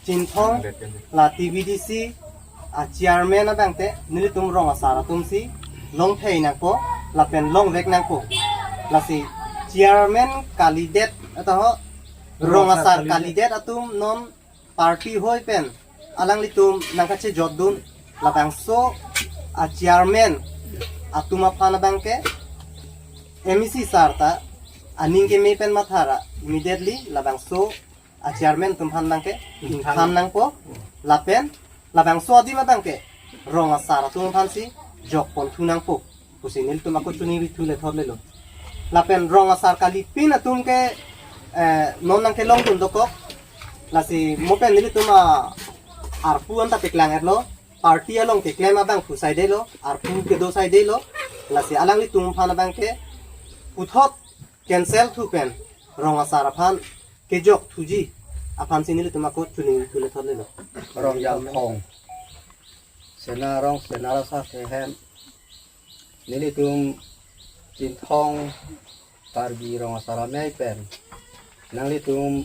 Jinthong la TVDC chairman na bangte nili tum rong asara tum si long thei nang po la pen long vek nang po la si chairman kandidat atau rong asar kandidat atum non party hoi pen alang litum nang kache jodun la bangso chairman atuma phana bangke MEC sarta aning ke me pen mathara immediately la bangso chairman tum phan bangke phan nang po la pen labang so di matang ke rong asara tung phansi jok pon thunang po kusinil tum ako chuni thule thorle lo lapen rong asar kali pin atum ke non nang ke long tun doko lasi mopen nili tuma arpu anta teklang erlo party along teklang abang pu side lo arpu ke do side lo lasi alang li tum phana bang ke uthot cancel thu pen rong asara phan ke jok thuji apan sini lu tumaku cuni thule thorle lo rong yang thong sena rasa sehem nili tum jin thong tarbi rong asara mai pen nang li tum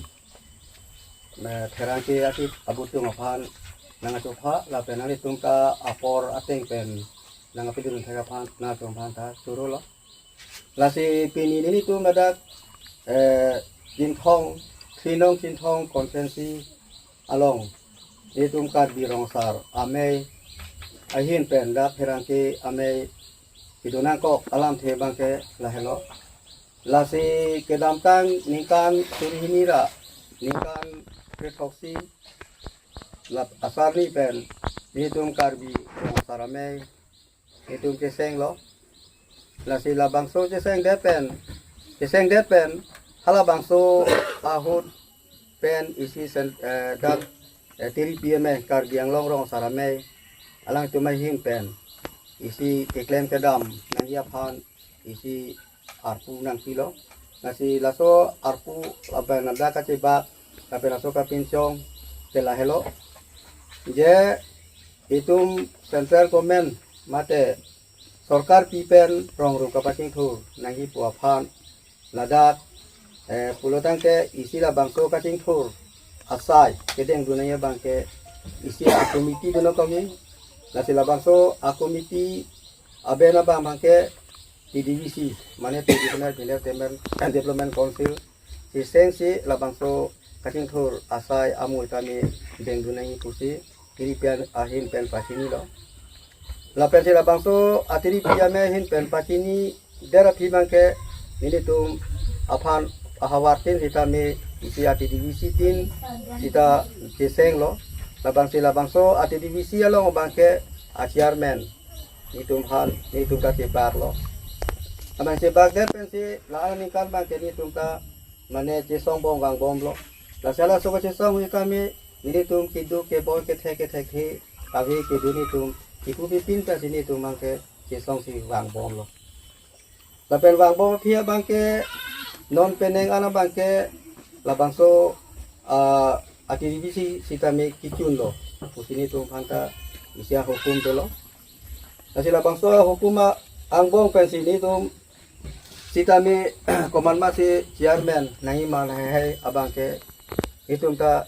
therang ke ati abutung aphan nang atupha la pen nang li tum ka apor ateng pen nang api dun thega phan na tum phan ta suru lo la si pini nili tum dadak jin thong Sinong Jinthong konferensi along itum kar birong sar ame ahin penda pherangke ame idonang kok alam the bangke lahelo lasi kedam kang ningkan surhinira ningkan pretoksi lap asarni pen itum kar bi rong sar ame itum keseng lo lasi labang so keseng depen hala bangso ahut pen isi dak tiri pm kar giang long rong sarame alang tumai hin pen isi keklem kedam nang ya phan isi arpu nang kilo nasi laso arpu apa nanda ka ceba tapi laso ka pincong tela hello je itum central government mate sarkar pipen rong ru ka pating thu nang hi puap phan ladat pulotang ke isi la bangso kating thur asai kedeng dunanya bangke isi komiti duno kami nasi la bangso komiti abena bangke TDVC mana Traditional Development Council siseng si la bangso kating thur asai amui kami deng dunanya pusi kiripian ahin pen pasini lo la pen la bangso atiri piame hin pen pasini dera pi bangke ini tum aphan ahawatin kita me isi ati divisi tin kita keseng lo labang so ati divisi lo bangke chairman nitum hal nitum ka tebar lo abang sebag der pensi la ni kan bangke nitum ka mane jesong bong wang bom lo la sala so ke song wi kami nitum kidu ke boy ke the kami ke duni tum iku pipin ta sini tum bangke jesong si wang bom lo la pen wang bom pia bangke non peneng ana bangke labangso ati divisi sitame kicun lo pusini tum phanta isia hukum telo nasi labangso hukuma angbong pensini tum sitame koman masi chairman nai mal hai abangke itum ta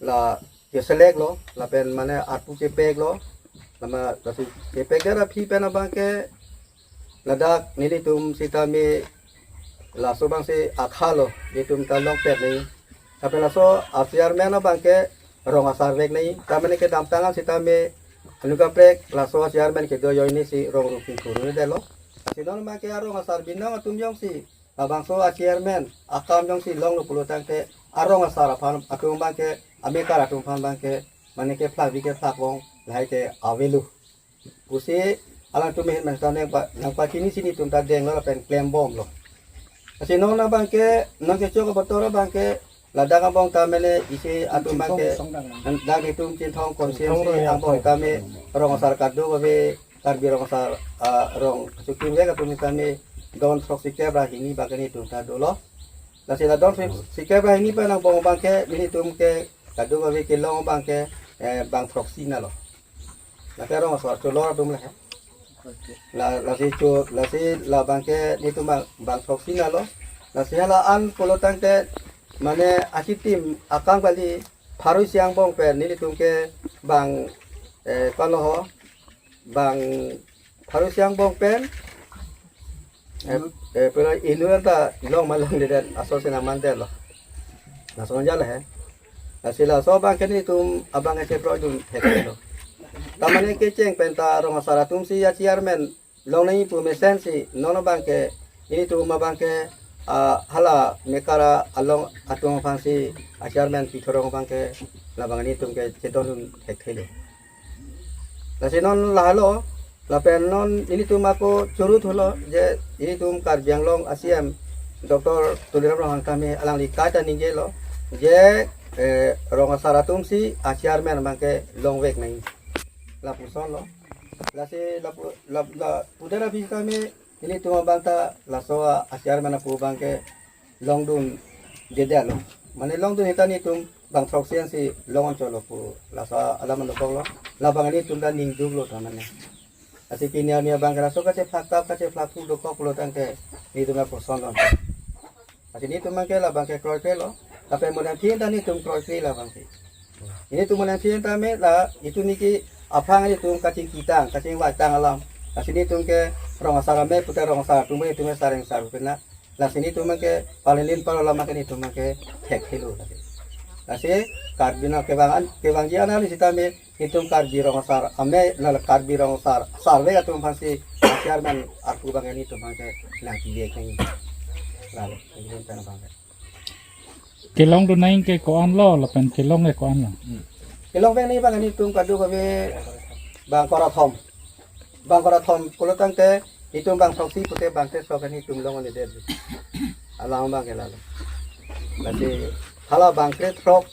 la keselek lo la pen mane arpu cepek lo lama kasi cepek dara phi pen abangke ladak nili tum sitame la so bang se akhalo itum talong pet ni tapi la so asiar mena bangke rong asar vek ni tamane ke dam tangan sita me anuka prek la so asiar men ke do yo ini si rong rupin kuru de lo sinon ma ke rong asar binang atum yong si abang so asiar men akam yong si long lu pulu tangke arong asar aphan atum bangke ameka atum phan bangke mane ke flak bi ke flak wong lai ke avelu pusi alang tu mehen men tane nang pa kini sini tum ta deng lo pen klem bom lo kasi nong na bangke nong ke choko botoro bangke ladang abong tamele isi atu bangke nang itum Jinthong konsiensi abong kami rong asar kadu babe karbi rong asar rong sukim ve katu kami don sok sikebra hini bagani tum tado lo lasi la don sikebra hini pa nang bong bangke ini tum ke kadu babe ke long bangke bang proxy na lo la rong asar tolor tum le lasi la bangke itu bang proxy na lo lasi hala an polotang te mane asitim akang bali paru siang bong pen nili tum ke bang kalau ho bang paru siang bong pen pero inu anta long malang de asal sena mantel lo na sonja le asila so bang ke ni tum abang ke pro dun hekelo tamane ke ceng penta rong asara tum si ya chairman long nai pu mesen si nono bang ke ini tum ma bang ke hala mekara along atong fansi chairman pitorong bang ke labang ni tum ke ceton hekelo lasi non lahalo lapen non ini tum aku curut holo je ini tum karbiang long asiam doktor tuliram long kami alang likata ninge lo je rong asara tum si chairman bang ke long wek nai la puson lo lasi la pudera bis kami ini tum bangta la soa chairman pu bang ke long dun deda lo mane long dun hitani tum bang proxian si longon cholo pu la sa alaman lo lo la bang ni tum dan ning dug lo tamane asi pinia nia bang raso ka che fakta ka che flaku do ko lo tang ke ni tum ko son lo asi ni tum ke la bang ke kroi ke lo tapi mudan tien dan ni tum kroi ke la bang ini tum mudan tien ta me la itu niki apang ni tum kacing kitang kacing wa tang alam la sini tum ke rong asara me putar rong asara tum me tum sareng saru kena la sini tum ke palelin palo lama ke ni tum ke hek helu lasi karbina ke bang ji analis itame hitung karbi rong asara ame la karbi rong asara sarve ka tum phansi chairman aku bang ni tum ke lang ki le kai lalu ini tan bang ke long du naing ke ko an lo la pen ke long ke ko an lo kelong bang ni bang ni tum kadu ka be bang korathom kulo tangte hitung bang proxy pute bang te so ka ni tum long ni de alang bang ke lalu lasi hala bang ke trop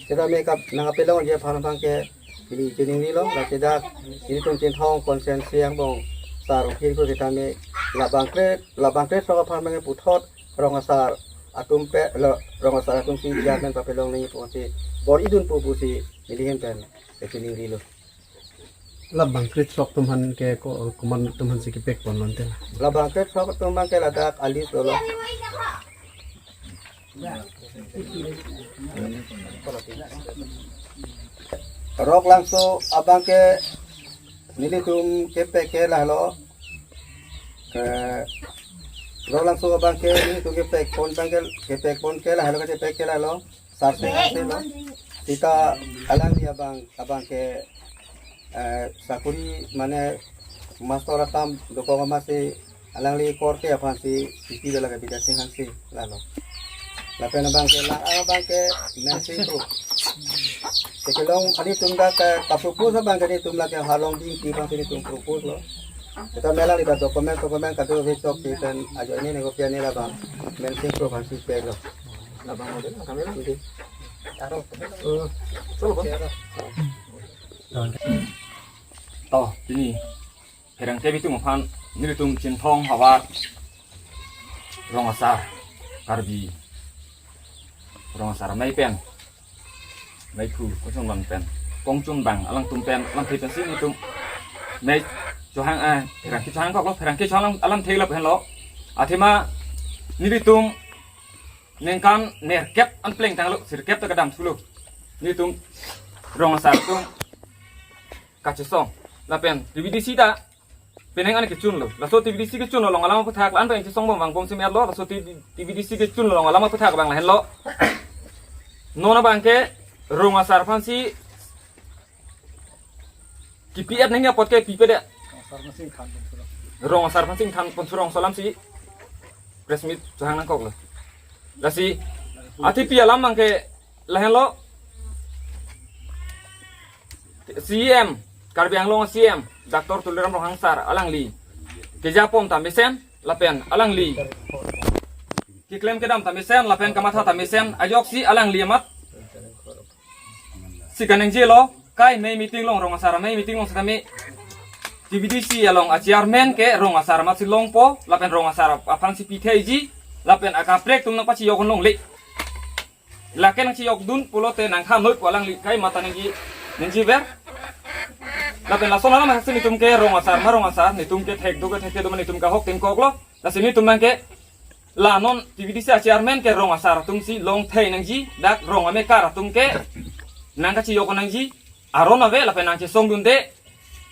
kita make up nang apelong je phan bang ke ini jening ni long la seda ini tum chen thong konsen siang bong saru khi ko kita me la bang ke so ka phan bang ke puthot rong asar atum pe rong asar atum si jaman papelong ni po si bor idun po bu si milihen pen jening ni lo labang krit sok tumhan ke ko kuman tumhan si kipek pon lonte la bang ke so ka tum bang ke la dak alis lo rok langso abang ke nili tum ke peke la lo ke rok langso abang ke nili tum ke pek pon ke la lo ke pek ke la lo sar se lo kita alang dia abang ke sakuri mane mastora tam doko masih alang li korte apa si pipi dala ke bida sing hansi la lo la pena bang ke la abang ke nansi tu sekelong ani tumda ka propose bang ke tum la ke halong ding ti bang ke tum propose lo kita melang di dokumen ka do besok ti kan ajo ini nego piane la bang men sing pro hansi pe lo la bang model kamera ini aro toh ini herang tebi tu mapan ni tum cintong hawa rong asar karbi rong asar mai pen mai pu ko chong bang pen kong chun bang alang tum pen alang thei pen si ni tum mai cho hang a herang ki chang ko lo herang ki chang alang thei la pen lo athema ni tum nengkan ner kep an pleng tang lo sir kep ta kadam sulu ni tum rong asar tum kacusong lapen TVDC ta peneng an ke chun lo la so TVDC ke chun lo long alama puthak lan pen song bang bom sim lo la so TVDC ke chun lo long alama puthak bang la hen lo nona bang ke ronga sar phansi kipiat nengya pot ke pipe de ronga sar phansi khan pon surong salam si press meet jahang nang kok lo la si ati pi alam bang ke la hen lo CM Karbi Anglong CM Dr. Tuliram Rohang Sar alang li ke Japom tamisen lapen alang li ki klaim ke dam tamisen lapen kamatha tamisen ajok si alang li amat si kaneng jelo kai mei meeting long rong asara mei meeting long sakami TVDC along achiarmen ke rong asara mat si long po lapen rong asara apang si PKG lapen akaprek tum nang pachi yokon long li laken nang si yok dun pulote nang khamut walang li kai mata nang ji ver lapen la sona ma sini tum ke rong asar ni tum ke thek do mani tum ka hok tim kok lo la sini tum mang ke la non TVDC chairman ke rong asar tum si long thei nang ji dak rong ame kar tum ke nang ka ci yoko nang ji arona ve la pe nang ci song dun de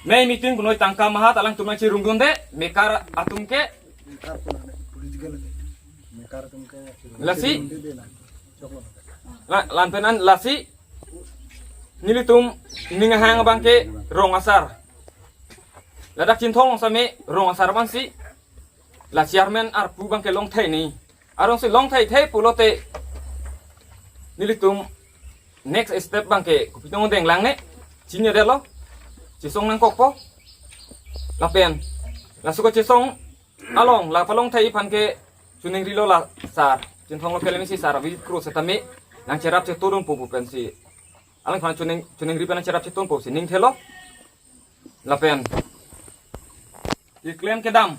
me meeting kunoi tangka maha talang tum nang ci rung dun de mekar atum ke lasi lantenan lasi nilitum ninga hang bangke rong asar ladak cintong same rong asar man si la chairman ar pu bangke long thai ni arong si long thai thai pulote nilitum next step bangke kupitong deng lang ne cinya de lo cisong nang kokpo lapen la suka cisong along la palong thai pan ke chuning rilo la sar cintong lo kelemi si sar vi cru setame nang cerap ce turun pupu pensi alang pan chuning ripan cerap ce turun pupu si ning thelo lapen diklaim ke dam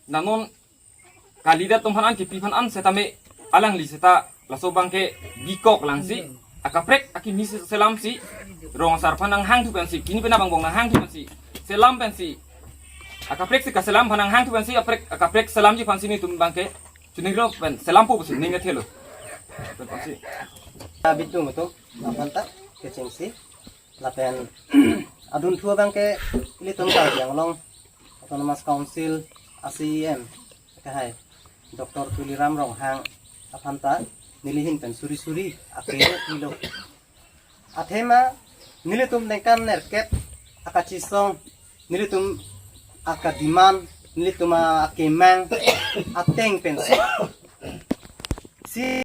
namun kalidat tumhan an kipipan an setame alang li seta laso bangke bikok langsi akaprek aki misi selam si rong asar panang hang tu pensi kini pena bang bong nang hang tu pensi selam pensi akaprek si kaselam panang hang tu pensi akaprek selam ji pensi ni tum bangke chuning ro pen selam pu pensi ninga thelo pensi bitung itu apanta kecengsi lapen adun thua bangke nilitum ka yang long autonomous council ACM kahai Dr. Tuliram Ronghang apanta nilihin pen suri-suri apero ilo athema nilitum nengkan nerket akachisong nilitum akadiman nilitum akemang ateng pen si